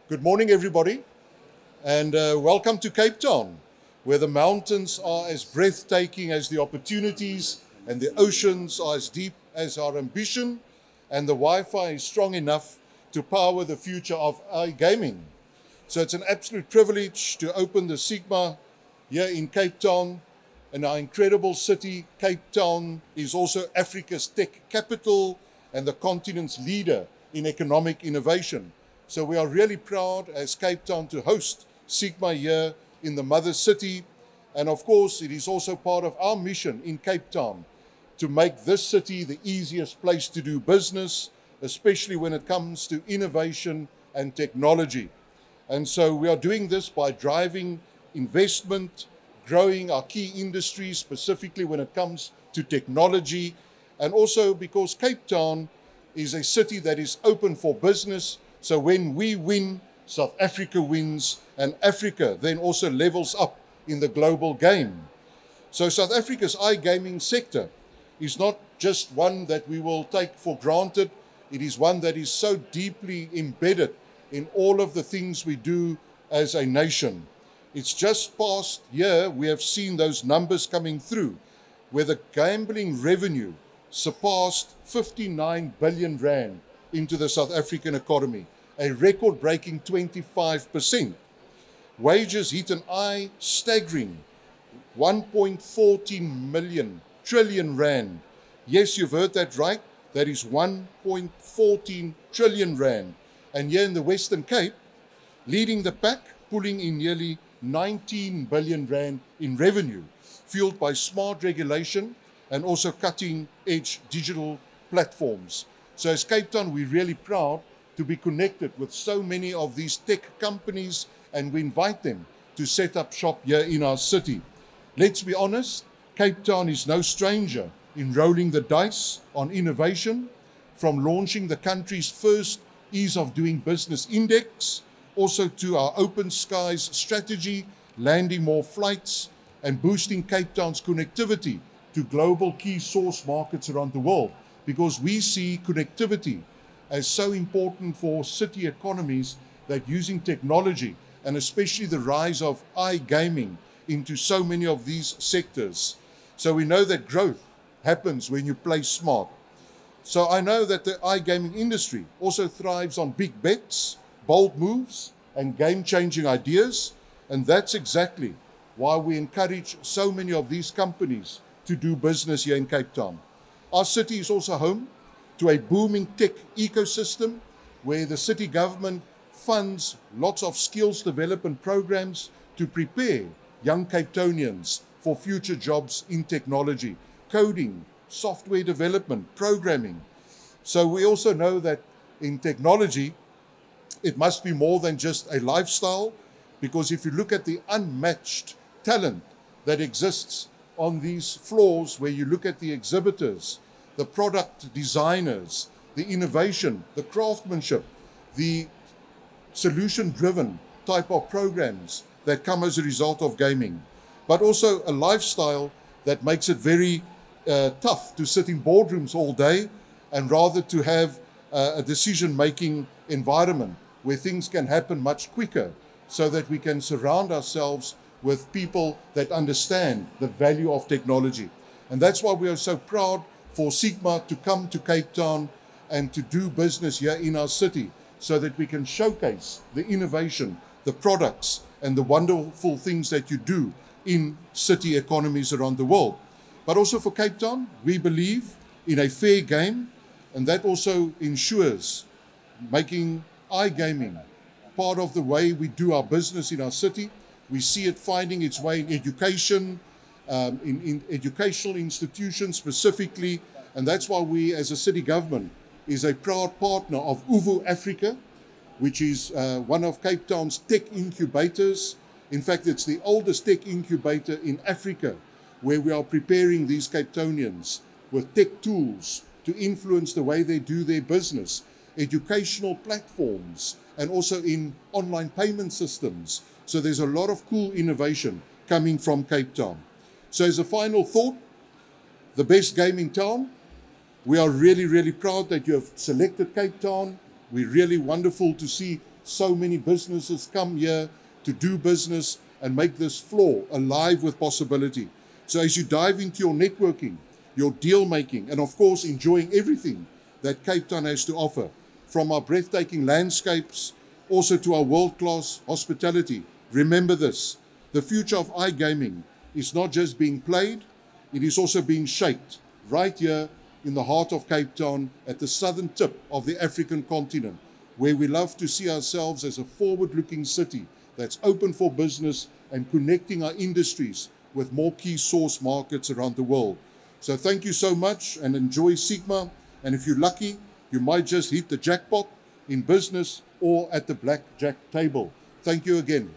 Good morning, everybody, and welcome to Cape Town, where the mountains are as breathtaking as the opportunities and the oceans are as deep as our ambition, and the Wi-Fi is strong enough to power the future of iGaming. So it's an absolute privilege to open the SIGMA here in Cape Town, and our incredible city. Cape Town is also Africa's tech capital and the continent's leader in economic innovation. So we are really proud as Cape Town to host SIGMA here in the mother city. And of course, it is also part of our mission in Cape Town to make this city the easiest place to do business, especially when it comes to innovation and technology. And so we are doing this by driving investment, growing our key industries, specifically when it comes to technology, and also because Cape Town is a city that is open for business. So when we win, South Africa wins, and Africa then also levels up in the global game. So South Africa's iGaming sector is not just one that we will take for granted. It is one that is so deeply embedded in all of the things we do as a nation. It's just past year we have seen those numbers coming through, where the gambling revenue surpassed 59 billion rand into the South African economy, a record-breaking 25%. Wages hit an eye-staggering 1.14 trillion rand. Yes, you've heard that right. That is 1.14 trillion rand. And here in the Western Cape, leading the pack, pulling in nearly 19 billion rand in revenue, fueled by smart regulation and also cutting-edge digital platforms. So as Cape Town, we're really proud to be connected with so many of these tech companies, and we invite them to set up shop here in our city. Let's be honest, Cape Town is no stranger in rolling the dice on innovation, from launching the country's first Ease of Doing Business Index, also to our Open Skies strategy, landing more flights and boosting Cape Town's connectivity to global key source markets around the world, because we see connectivity as so important for city economies that using technology, and especially the rise of iGaming into so many of these sectors. So we know that growth happens when you play smart. So I know that the iGaming industry also thrives on big bets, bold moves, and game-changing ideas, and that's exactly why we encourage so many of these companies to do business here in Cape Town. Our city is also home to a booming tech ecosystem where the city government funds lots of skills development programs to prepare young Cape Townians for future jobs in technology, coding, software development, programming. So we also know that in technology, it must be more than just a lifestyle, because if you look at the unmatched talent that exists on these floors, where you look at the exhibitors, the product designers, the innovation, the craftsmanship, the solution-driven type of programs that come as a result of gaming, but also a lifestyle that makes it very tough to sit in boardrooms all day, and rather to have a decision-making environment where things can happen much quicker, so that we can surround ourselves with people that understand the value of technology. And that's why we are so proud for SIGMA to come to Cape Town and to do business here in our city, so that we can showcase the innovation, the products, and the wonderful things that you do in city economies around the world. But also for Cape Town, we believe in a fair game, and that also ensures making iGaming part of the way we do our business in our city. We see it finding its way in education, in educational institutions specifically, and that's why we as a city government is a proud partner of UVU Africa, which is one of Cape Town's tech incubators. In fact, it's the oldest tech incubator in Africa, where we are preparing these Cape Townians with tech tools to influence the way they do their business, educational platforms, and also in online payment systems. So there's a lot of cool innovation coming from Cape Town. So as a final thought, the best game in town, we are really, really proud that you have selected Cape Town. We're really wonderful to see so many businesses come here to do business and make this floor alive with possibility. So as you dive into your networking, your deal making, and of course enjoying everything that Cape Town has to offer, from our breathtaking landscapes, also to our world-class hospitality, remember this: the future of iGaming is not just being played, it is also being shaped right here in the heart of Cape Town, at the southern tip of the African continent, where we love to see ourselves as a forward-looking city that's open for business and connecting our industries with more key source markets around the world. So thank you so much, and enjoy SIGMA. And if you're lucky, you might just hit the jackpot in business or at the blackjack table. Thank you again.